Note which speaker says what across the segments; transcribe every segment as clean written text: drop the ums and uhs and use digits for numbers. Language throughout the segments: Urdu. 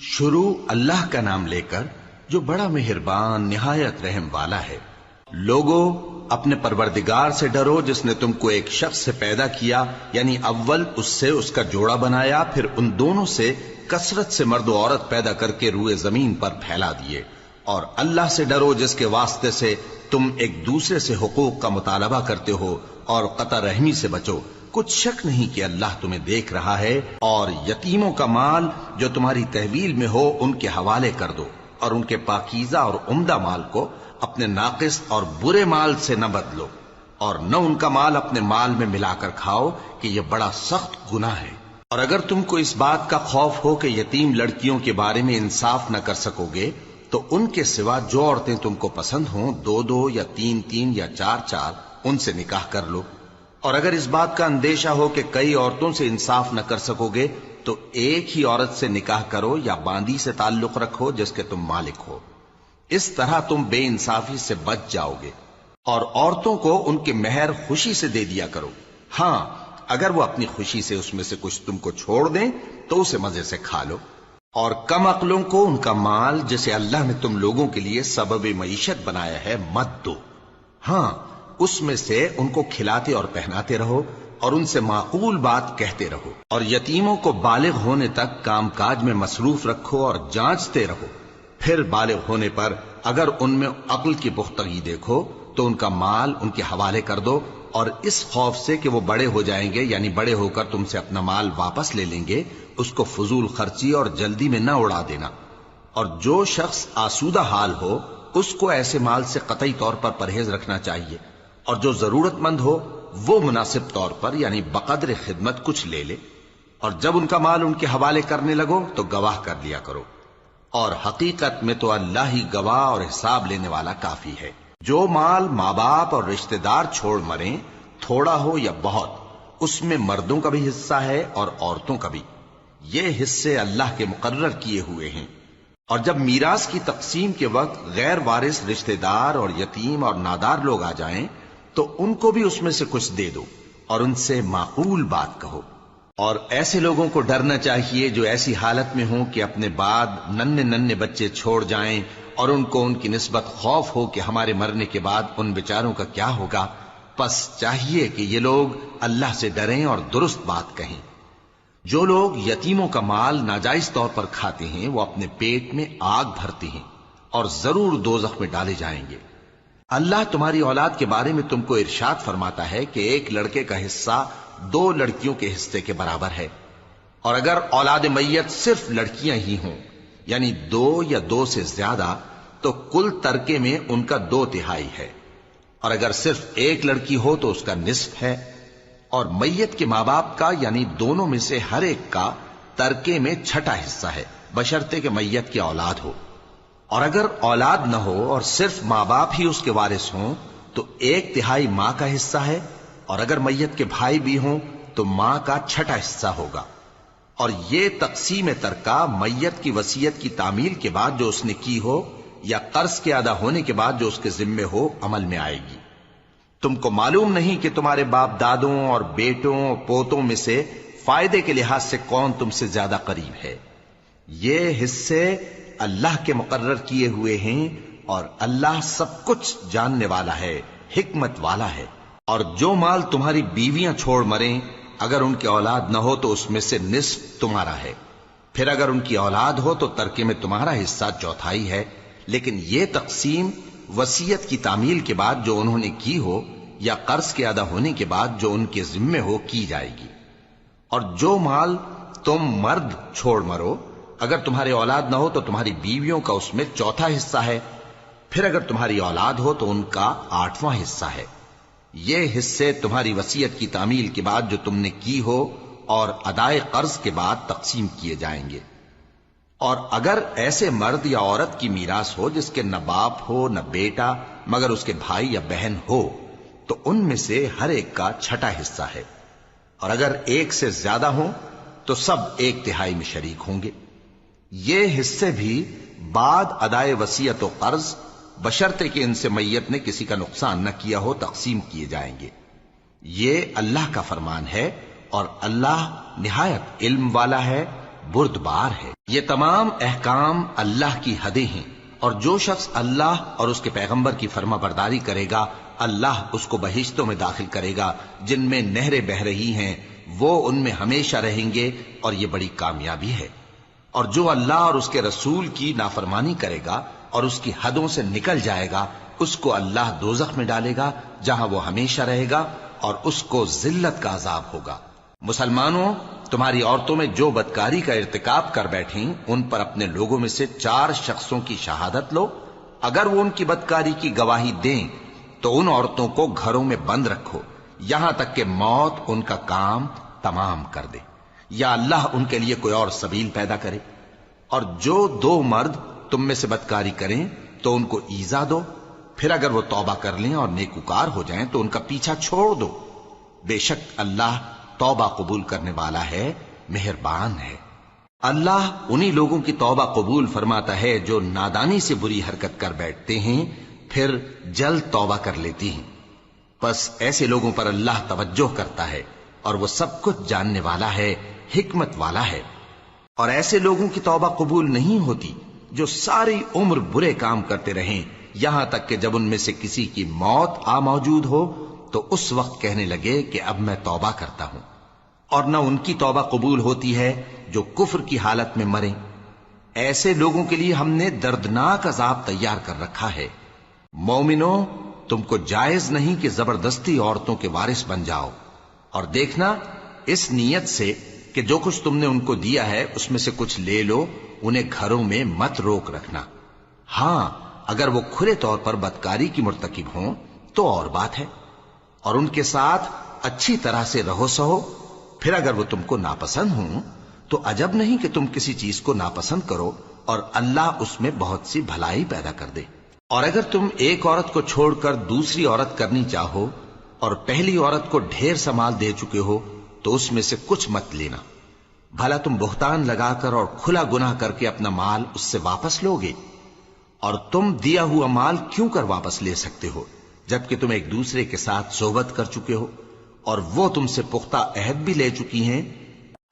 Speaker 1: شروع اللہ کا نام لے کر جو بڑا مہربان نہایت رحم والا ہے۔ لوگوں اپنے پروردگار سے ڈرو جس نے تم کو ایک شخص سے پیدا کیا، یعنی اول اس سے اس کا جوڑا بنایا، پھر ان دونوں سے کثرت سے مرد و عورت پیدا کر کے روئے زمین پر پھیلا دیے۔ اور اللہ سے ڈرو جس کے واسطے سے تم ایک دوسرے سے حقوق کا مطالبہ کرتے ہو، اور قطع رحمی سے بچو۔ کچھ شک نہیں کہ اللہ تمہیں دیکھ رہا ہے۔ اور یتیموں کا مال جو تمہاری تحویل میں ہو ان کے حوالے کر دو، اور ان کے پاکیزہ اور عمدہ مال کو اپنے ناقص اور برے مال سے نہ بدلو، اور نہ ان کا مال اپنے مال میں ملا کر کھاؤ کہ یہ بڑا سخت گناہ ہے۔ اور اگر تم کو اس بات کا خوف ہو کہ یتیم لڑکیوں کے بارے میں انصاف نہ کر سکو گے تو ان کے سوا جو عورتیں تم کو پسند ہوں، دو دو یا تین تین یا چار چار، ان سے نکاح کر لو۔ اور اگر اس بات کا اندیشہ ہو کہ کئی عورتوں سے انصاف نہ کر سکو گے تو ایک ہی عورت سے نکاح کرو یا باندی سے تعلق رکھو جس کے تم مالک ہو۔ اس طرح تم بے انصافی سے بچ جاؤ گے۔ اور عورتوں کو ان کے مہر خوشی سے دے دیا کرو۔ ہاں، اگر وہ اپنی خوشی سے اس میں سے کچھ تم کو چھوڑ دیں تو اسے مزے سے کھا لو۔ اور کم عقلوں کو ان کا مال جسے اللہ نے تم لوگوں کے لیے سبب معیشت بنایا ہے مت دو۔ ہاں، اس میں سے ان کو کھلاتے اور پہناتے رہو اور ان سے معقول بات کہتے رہو۔ اور یتیموں کو بالغ ہونے تک کام کاج میں مصروف رکھو اور جانچتے رہو۔ پھر بالغ ہونے پر اگر ان میں عقل کی پختگی دیکھو تو ان کا مال ان کے حوالے کر دو، اور اس خوف سے کہ وہ بڑے ہو جائیں گے، یعنی بڑے ہو کر تم سے اپنا مال واپس لے لیں گے، اس کو فضول خرچی اور جلدی میں نہ اڑا دینا۔ اور جو شخص آسودہ حال ہو اس کو ایسے مال سے قطعی طور پر پرہیز رکھنا چاہیے، اور جو ضرورت مند ہو وہ مناسب طور پر یعنی بقدر خدمت کچھ لے لے۔ اور جب ان کا مال ان کے حوالے کرنے لگو تو گواہ کر لیا کرو، اور حقیقت میں تو اللہ ہی گواہ اور حساب لینے والا کافی ہے۔ جو مال ماں باپ اور رشتہ دار چھوڑ مریں، تھوڑا ہو یا بہت، اس میں مردوں کا بھی حصہ ہے اور عورتوں کا بھی۔ یہ حصے اللہ کے مقرر کیے ہوئے ہیں۔ اور جب میراث کی تقسیم کے وقت غیر وارث رشتہ دار اور یتیم اور نادار لوگ آ جائیں تو ان کو بھی اس میں سے کچھ دے دو، اور ان سے معقول بات کہو۔ اور ایسے لوگوں کو ڈرنا چاہیے جو ایسی حالت میں ہوں کہ اپنے بعد ننھے ننھے بچے چھوڑ جائیں، اور ان کو ان کی نسبت خوف ہو کہ ہمارے مرنے کے بعد ان بیچاروں کا کیا ہوگا۔ پس چاہیے کہ یہ لوگ اللہ سے ڈریں اور درست بات کہیں۔ جو لوگ یتیموں کا مال ناجائز طور پر کھاتے ہیں وہ اپنے پیٹ میں آگ بھرتے ہیں اور ضرور دوزخ میں ڈالے جائیں گے۔ اللہ تمہاری اولاد کے بارے میں تم کو ارشاد فرماتا ہے کہ ایک لڑکے کا حصہ دو لڑکیوں کے حصے کے برابر ہے، اور اگر اولاد میت صرف لڑکیاں ہی ہوں یعنی دو یا دو سے زیادہ تو کل ترکے میں ان کا 2/3 ہے، اور اگر صرف ایک لڑکی ہو تو اس کا نصف ہے۔ اور میت کے ماں باپ کا یعنی دونوں میں سے ہر ایک کا ترکے میں 6واں حصہ ہے، بشرطے کہ میت کی اولاد ہو۔ اور اگر اولاد نہ ہو اور صرف ماں باپ ہی اس کے وارث ہوں تو 1/3 ماں کا حصہ ہے، اور اگر میت کے بھائی بھی ہوں تو ماں کا 6واں حصہ ہوگا۔ اور یہ تقسیم ترکہ میت کی وصیت کی تعمیل کے بعد جو اس نے کی ہو یا قرض کے ادا ہونے کے بعد جو اس کے ذمے ہو عمل میں آئے گی۔ تم کو معلوم نہیں کہ تمہارے باپ دادوں اور بیٹوں اور پوتوں میں سے فائدے کے لحاظ سے کون تم سے زیادہ قریب ہے۔ یہ حصے اللہ کے مقرر کیے ہوئے ہیں، اور اللہ سب کچھ جاننے والا ہے، حکمت والا ہے۔ اور جو مال تمہاری بیویاں چھوڑ مریں اگر ان کی اولاد نہ ہو تو اس میں سے نصف تمہارا ہے، پھر اگر ان کی اولاد ہو تو ترکے میں تمہارا حصہ 1/4 ہے۔ لیکن یہ تقسیم وصیت کی تعمیل کے بعد جو انہوں نے کی ہو یا قرض کے ادا ہونے کے بعد جو ان کے ذمے ہو کی جائے گی۔ اور جو مال تم مرد چھوڑ مرو اگر تمہاری اولاد نہ ہو تو تمہاری بیویوں کا اس میں 1/4 حصہ ہے، پھر اگر تمہاری اولاد ہو تو ان کا 8واں حصہ ہے۔ یہ حصے تمہاری وصیت کی تعمیل کے بعد جو تم نے کی ہو اور ادائے قرض کے بعد تقسیم کیے جائیں گے۔ اور اگر ایسے مرد یا عورت کی میراث ہو جس کے نہ باپ ہو نہ بیٹا مگر اس کے بھائی یا بہن ہو تو ان میں سے ہر ایک کا 6واں حصہ ہے، اور اگر ایک سے زیادہ ہوں تو سب 1/3 میں شریک ہوں گے۔ یہ حصے بھی بعد ادائے وصیت و قرض بشرطے کہ ان سے میت نے کسی کا نقصان نہ کیا ہو تقسیم کیے جائیں گے۔ یہ اللہ کا فرمان ہے، اور اللہ نہایت علم والا ہے بردبار ہے۔ یہ تمام احکام اللہ کی حدیں ہیں، اور جو شخص اللہ اور اس کے پیغمبر کی فرما برداری کرے گا اللہ اس کو بہشتوں میں داخل کرے گا جن میں نہریں بہہ رہی ہیں، وہ ان میں ہمیشہ رہیں گے، اور یہ بڑی کامیابی ہے۔ اور جو اللہ اور اس کے رسول کی نافرمانی کرے گا اور اس کی حدوں سے نکل جائے گا اس کو اللہ دوزخ میں ڈالے گا جہاں وہ ہمیشہ رہے گا، اور اس کو ذلت کا عذاب ہوگا۔ مسلمانوں، تمہاری عورتوں میں جو بدکاری کا ارتکاب کر بیٹھیں ان پر اپنے لوگوں میں سے 4 شخصوں کی شہادت لو۔ اگر وہ ان کی بدکاری کی گواہی دیں تو ان عورتوں کو گھروں میں بند رکھو یہاں تک کہ موت ان کا کام تمام کر دے، یا اللہ ان کے لیے کوئی اور سبیل پیدا کرے۔ اور جو 2 مرد تم میں سے بدکاری کریں تو ان کو ایذا دو، پھر اگر وہ توبہ کر لیں اور نیکوکار ہو جائیں تو ان کا پیچھا چھوڑ دو۔ بے شک اللہ توبہ قبول کرنے والا ہے، مہربان ہے۔ اللہ انہی لوگوں کی توبہ قبول فرماتا ہے جو نادانی سے بری حرکت کر بیٹھتے ہیں پھر جلد توبہ کر لیتی ہیں، بس ایسے لوگوں پر اللہ توجہ کرتا ہے اور وہ سب کچھ جاننے والا ہے، حکمت والا ہے۔ اور ایسے لوگوں کی توبہ قبول نہیں ہوتی جو ساری عمر برے کام کرتے رہیں یہاں تک کہ جب ان میں سے کسی کی موت آ موجود ہو تو اس وقت کہنے لگے کہ اب میں توبہ کرتا ہوں۔ اور نہ ان کی توبہ قبول ہوتی ہے جو کفر کی حالت میں مریں۔ ایسے لوگوں کے لیے ہم نے دردناک عذاب تیار کر رکھا ہے۔ مومنوں، تم کو جائز نہیں کہ زبردستی عورتوں کے وارث بن جاؤ، اور دیکھنا اس نیت سے کہ جو کچھ تم نے ان کو دیا ہے اس میں سے کچھ لے لو، انہیں گھروں میں مت روک رکھنا۔ ہاں، اگر وہ کھلے طور پر بدکاری کی مرتکب ہوں تو اور بات ہے، اور ان کے ساتھ اچھی طرح سے رہو سہو۔ پھر اگر وہ تم کو ناپسند ہوں تو عجب نہیں کہ تم کسی چیز کو ناپسند کرو اور اللہ اس میں بہت سی بھلائی پیدا کر دے۔ اور اگر تم ایک عورت کو چھوڑ کر دوسری عورت کرنی چاہو اور پہلی عورت کو ڈھیر سا مال دے چکے ہو تو اس میں سے کچھ مت لینا، بھلا تم بہتان لگا کر اور کھلا گناہ کر کے اپنا مال اس سے واپس لوگے؟ اور تم دیا ہوا مال کیوں کر واپس لے سکتے ہو جبکہ تم ایک دوسرے کے ساتھ صحبت کر چکے ہو اور وہ تم سے پختہ عہد بھی لے چکی ہیں؟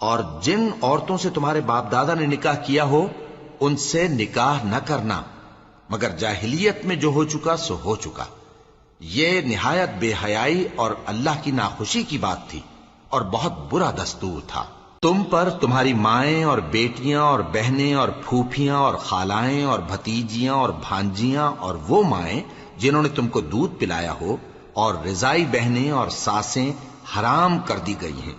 Speaker 1: اور جن عورتوں سے تمہارے باپ دادا نے نکاح کیا ہو ان سے نکاح نہ کرنا مگر جاہلیت میں جو ہو چکا سو ہو چکا۔ یہ نہایت بے حیائی اور اللہ کی ناخوشی کی بات تھی اور بہت برا دستور تھا۔ تم پر تمہاری مائیں اور بیٹیاں اور بہنیں اور پھوپھیاں اور خالائیں اور بھتیجیاں اور بھانجیاں اور وہ مائیں جنہوں نے تم کو دودھ پلایا ہو اور رضائی بہنیں اور ساسیں حرام کر دی گئی ہیں،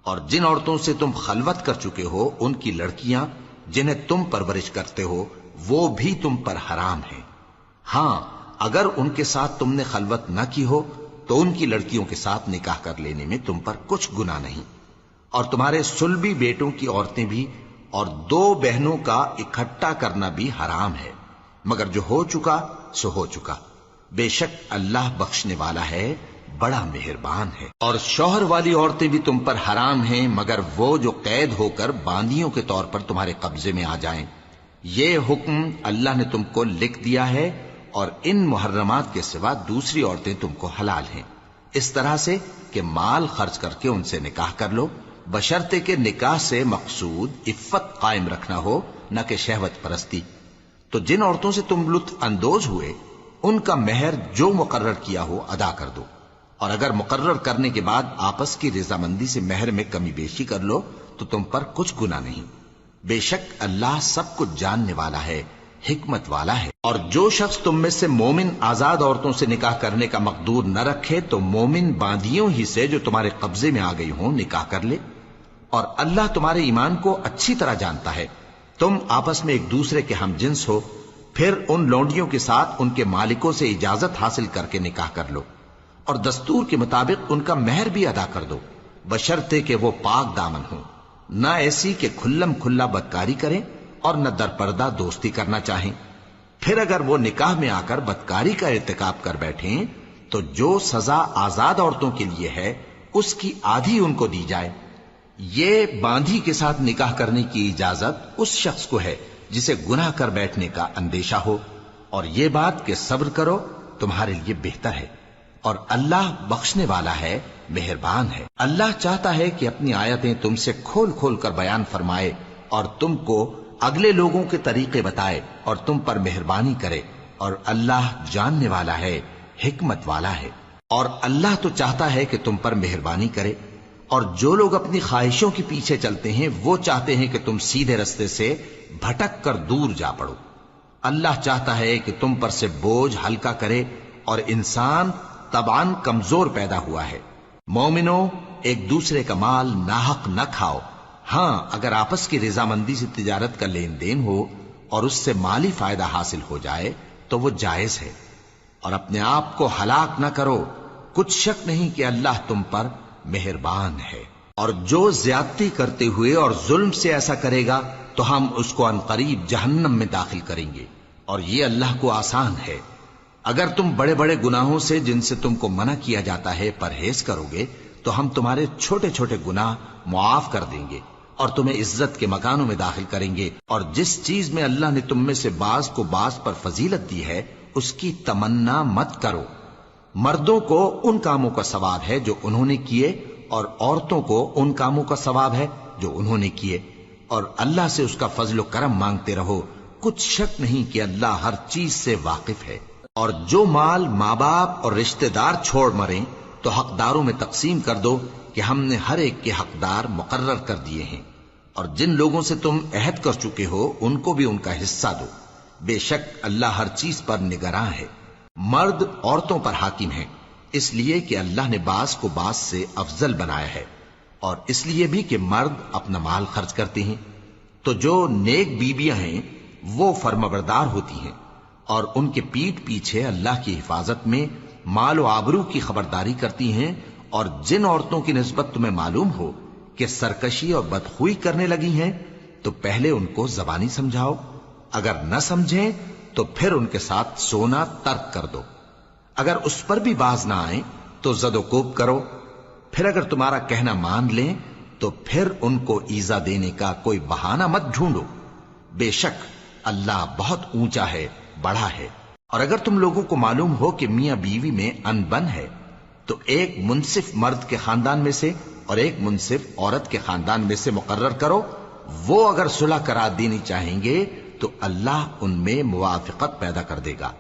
Speaker 1: اور جن عورتوں سے تم خلوت کر چکے ہو ان کی لڑکیاں جنہیں تم پرورش کرتے ہو وہ بھی تم پر حرام ہیں۔ ہاں، اگر ان کے ساتھ تم نے خلوت نہ کی ہو تو ان کی لڑکیوں کے ساتھ نکاح کر لینے میں تم پر کچھ گناہ نہیں۔ اور تمہارے صلبی بیٹوں کی عورتیں بھی اور 2 بہنوں کا اکٹھا کرنا بھی حرام ہے، مگر جو ہو چکا سو ہو چکا۔ بے شک اللہ بخشنے والا ہے، بڑا مہربان ہے۔ اور شوہر والی عورتیں بھی تم پر حرام ہیں مگر وہ جو قید ہو کر باندیوں کے طور پر تمہارے قبضے میں آ جائیں۔ یہ حکم اللہ نے تم کو لکھ دیا ہے، اور ان محرمات کے سوا دوسری عورتیں تم کو حلال ہیں، اس طرح سے کہ مال خرچ کر کے ان سے نکاح کر لو، بشرطے کہ نکاح سے مقصود عفت قائم رکھنا ہو نہ کہ شہوت پرستی۔ تو جن عورتوں سے تم لطف اندوز ہوئے ان کا مہر جو مقرر کیا ہو ادا کر دو، اور اگر مقرر کرنے کے بعد آپس کی رضامندی سے مہر میں کمی بیشی کر لو تو تم پر کچھ گناہ نہیں۔ بے شک اللہ سب کچھ جاننے والا ہے، حکمت والا ہے۔ اور جو شخص تم میں سے مومن آزاد عورتوں سے نکاح کرنے کا مقدور نہ رکھے تو مومن باندیوں ہی سے جو تمہارے قبضے میں آ گئی ہوں نکاح کر لے، اور اللہ تمہارے ایمان کو اچھی طرح جانتا ہے۔ تم آپس میں ایک دوسرے کے ہم جنس ہو، پھر ان لونڈیوں کے ساتھ ان کے مالکوں سے اجازت حاصل کر کے نکاح کر لو، اور دستور کے مطابق ان کا مہر بھی ادا کر دو، بشرطے کہ وہ پاک دامن ہوں، نہ ایسی کہ کھلم کھلا بدکاری کریں اور نہ درپردہ دوستی کرنا چاہیں۔ پھر اگر وہ نکاح میں آ کر بدکاری کا ارتکاب کر بیٹھیں تو جو سزا آزاد عورتوں کے لیے ہے اس کی آدھی ان کو دی جائے۔ یہ باندھی کے ساتھ نکاح کرنے کی اجازت اس شخص کو ہے جسے گناہ کر بیٹھنے کا اندیشہ ہو، اور یہ بات کہ صبر کرو تمہارے لیے بہتر ہے، اور اللہ بخشنے والا ہے، مہربان ہے۔ اللہ چاہتا ہے کہ اپنی آیتیں تم سے کھول کھول کر بیان فرمائے اور تم کو اگلے لوگوں کے طریقے بتائے اور تم پر مہربانی کرے، اور اللہ جاننے والا ہے، حکمت والا ہے۔ اور اللہ تو چاہتا ہے کہ تم پر مہربانی کرے، اور جو لوگ اپنی خواہشوں کے پیچھے چلتے ہیں وہ چاہتے ہیں کہ تم سیدھے رستے سے بھٹک کر دور جا پڑو۔ اللہ چاہتا ہے کہ تم پر سے بوجھ ہلکا کرے، اور انسان طبعاً کمزور پیدا ہوا ہے۔ مومنو، ایک دوسرے کا مال ناحق نہ کھاؤ۔ ہاں، اگر آپس کی رضامندی سے تجارت کا لین دین ہو اور اس سے مالی فائدہ حاصل ہو جائے تو وہ جائز ہے، اور اپنے آپ کو ہلاک نہ کرو، کچھ شک نہیں کہ اللہ تم پر مہربان ہے۔ اور جو زیادتی کرتے ہوئے اور ظلم سے ایسا کرے گا تو ہم اس کو عنقریب جہنم میں داخل کریں گے، اور یہ اللہ کو آسان ہے۔ اگر تم بڑے بڑے گناہوں سے جن سے تم کو منع کیا جاتا ہے پرہیز کرو گے تو ہم تمہارے چھوٹے چھوٹے گناہ معاف کر دیں گے اور تمہیں عزت کے مکانوں میں داخل کریں گے۔ اور جس چیز میں اللہ نے تم میں سے بعض کو بعض پر فضیلت دی ہے اس کی تمنا مت کرو۔ مردوں کو ان کاموں کا ثواب ہے جو انہوں نے کیے، اور عورتوں کو ان کاموں کا ثواب ہے جو انہوں نے کیے، اور اللہ سے اس کا فضل و کرم مانگتے رہو، کچھ شک نہیں کہ اللہ ہر چیز سے واقف ہے۔ اور جو مال ماں باپ اور رشتہ دار چھوڑ مریں تو حقداروں میں تقسیم کر دو کہ ہم نے ہر ایک کے حقدار مقرر کر دیے ہیں، اور جن لوگوں سے تم عہد کر چکے ہو ان کو بھی ان کا حصہ دو، بے شک اللہ ہر چیز پر نگراں ہے۔ مرد عورتوں پر حاکم ہیں، اس لیے کہ اللہ نے بعض کو بعض سے افضل بنایا ہے، اور اس لیے بھی کہ مرد اپنا مال خرچ کرتے ہیں، تو جو نیک بیویاں ہیں وہ فرمانبردار ہوتی ہیں، اور ان کے پیٹھ پیچھے اللہ کی حفاظت میں مال و آبرو کی خبرداری کرتی ہیں۔ اور جن عورتوں کی نسبت تمہیں معلوم ہو کہ سرکشی اور بدخوئی کرنے لگی ہیں تو پہلے ان کو زبانی سمجھاؤ، اگر نہ سمجھیں تو پھر ان کے ساتھ سونا ترک کر دو۔ اگر اس پر بھی باز نہ آئیں تو زد و کوب کرو، پھر اگر تمہارا کہنا مان لیں تو پھر ان کو ایذا دینے کا کوئی بہانہ مت ڈھونڈو، بے شک اللہ بہت اونچا ہے، بڑا ہے۔ اور اگر تم لوگوں کو معلوم ہو کہ میاں بیوی میں انبن ہے تو ایک منصف مرد کے خاندان میں سے اور ایک منصف عورت کے خاندان میں سے مقرر کرو، وہ اگر صلح کرا دینی چاہیں گے تو اللہ ان میں موافقت پیدا کر دے گا۔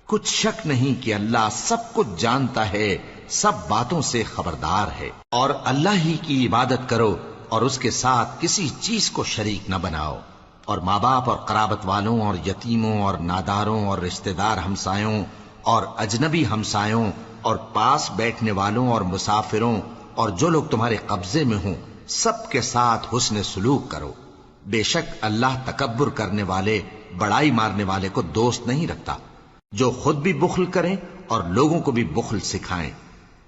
Speaker 1: کچھ شک نہیں کہ اللہ سب کچھ جانتا ہے، سب باتوں سے خبردار ہے۔ اور اللہ ہی کی عبادت کرو اور اس کے ساتھ کسی چیز کو شریک نہ بناؤ، اور ماں باپ اور قرابت والوں اور یتیموں اور ناداروں اور رشتہ دار ہمسایوں اور اجنبی ہمسایوں اور پاس بیٹھنے والوں اور مسافروں اور جو لوگ تمہارے قبضے میں ہوں سب کے ساتھ حسن سلوک کرو، بے شک اللہ تکبر کرنے والے، بڑائی مارنے والے کو دوست نہیں رکھتا۔ جو خود بھی بخل کریں اور لوگوں کو بھی بخل سکھائیں،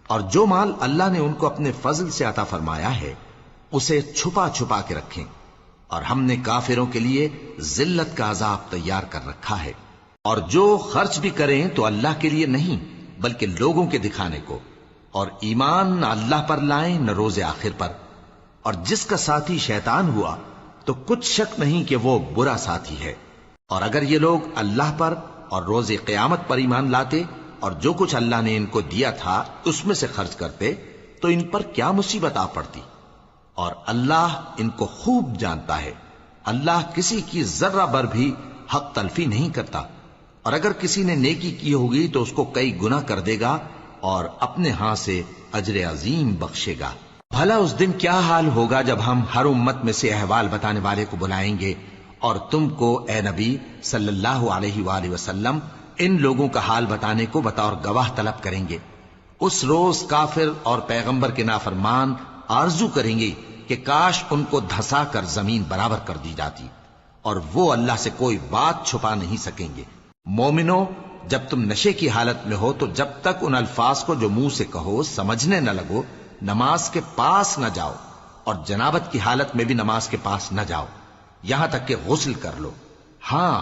Speaker 1: اور جو مال اللہ نے ان کو اپنے فضل سے عطا فرمایا ہے اسے چھپا چھپا کے رکھیں، اور ہم نے کافروں کے لیے ذلت کا عذاب تیار کر رکھا ہے۔ اور جو خرچ بھی کریں تو اللہ کے لیے نہیں بلکہ لوگوں کے دکھانے کو، اور ایمان نہ اللہ پر لائیں نہ روز آخر پر، اور جس کا ساتھی شیطان ہوا تو کچھ شک نہیں کہ وہ برا ساتھی ہے۔ اور اگر یہ لوگ اللہ پر اور روز قیامت پر ایمان لاتے اور جو کچھ اللہ نے ان کو دیا تھا اس میں سے خرچ کرتے تو ان پر کیا مصیبت آ پڑتی، اور اللہ ان کو خوب جانتا ہے۔ اللہ کسی کی ذرہ بر بھی حق تلفی نہیں کرتا، اور اگر کسی نے نیکی کی ہوگی تو اس کو کئی گنا کر دے گا اور اپنے ہاں سے اجر عظیم بخشے گا۔ بھلا اس دن کیا حال ہوگا جب ہم ہر امت میں سے احوال بتانے والے کو بلائیں گے اور تم کو اے نبی صلی اللہ علیہ وآلہ وسلم ان لوگوں کا حال بتانے کو بطور گواہ طلب کریں گے۔ اس روز کافر اور پیغمبر کے نافرمان آرزو کریں گے کہ کاش ان کو دھسا کر زمین برابر کر دی جاتی، اور وہ اللہ سے کوئی بات چھپا نہیں سکیں گے۔ مومنو، جب تم نشے کی حالت میں ہو تو جب تک ان الفاظ کو جو منہ سے کہو سمجھنے نہ لگو نماز کے پاس نہ جاؤ، اور جنابت کی حالت میں بھی نماز کے پاس نہ جاؤ یہاں تک کہ غسل کر لو۔ ہاں،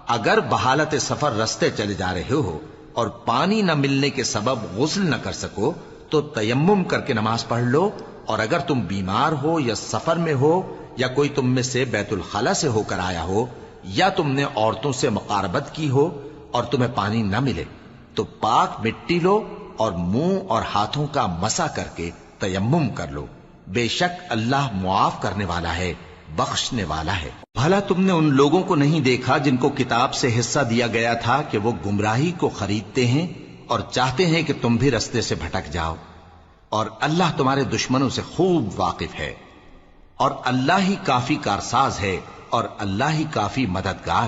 Speaker 1: اگر بحالت سفر رستے چلے جا رہے ہو اور پانی نہ ملنے کے سبب غسل نہ کر سکو تو تیمم کر کے نماز پڑھ لو، اور اگر تم بیمار ہو یا سفر میں ہو یا کوئی تم میں سے بیت الخلا سے ہو کر آیا ہو یا تم نے عورتوں سے مقاربت کی ہو اور تمہیں پانی نہ ملے تو پاک مٹی لو اور منہ اور ہاتھوں کا مسح کر کے تیمم کر لو، بے شک اللہ معاف کرنے والا ہے، بخشنے والا ہے۔ بھلا تم نے ان لوگوں کو نہیں دیکھا جن کو کتاب سے حصہ دیا گیا تھا کہ وہ گمراہی کو خریدتے ہیں اور چاہتے ہیں کہ تم بھی رستے سے بھٹک جاؤ، اور اللہ تمہارے دشمنوں سے خوب واقف ہے، اور اللہ ہی کافی کارساز ہے اور اللہ ہی کافی مددگار۔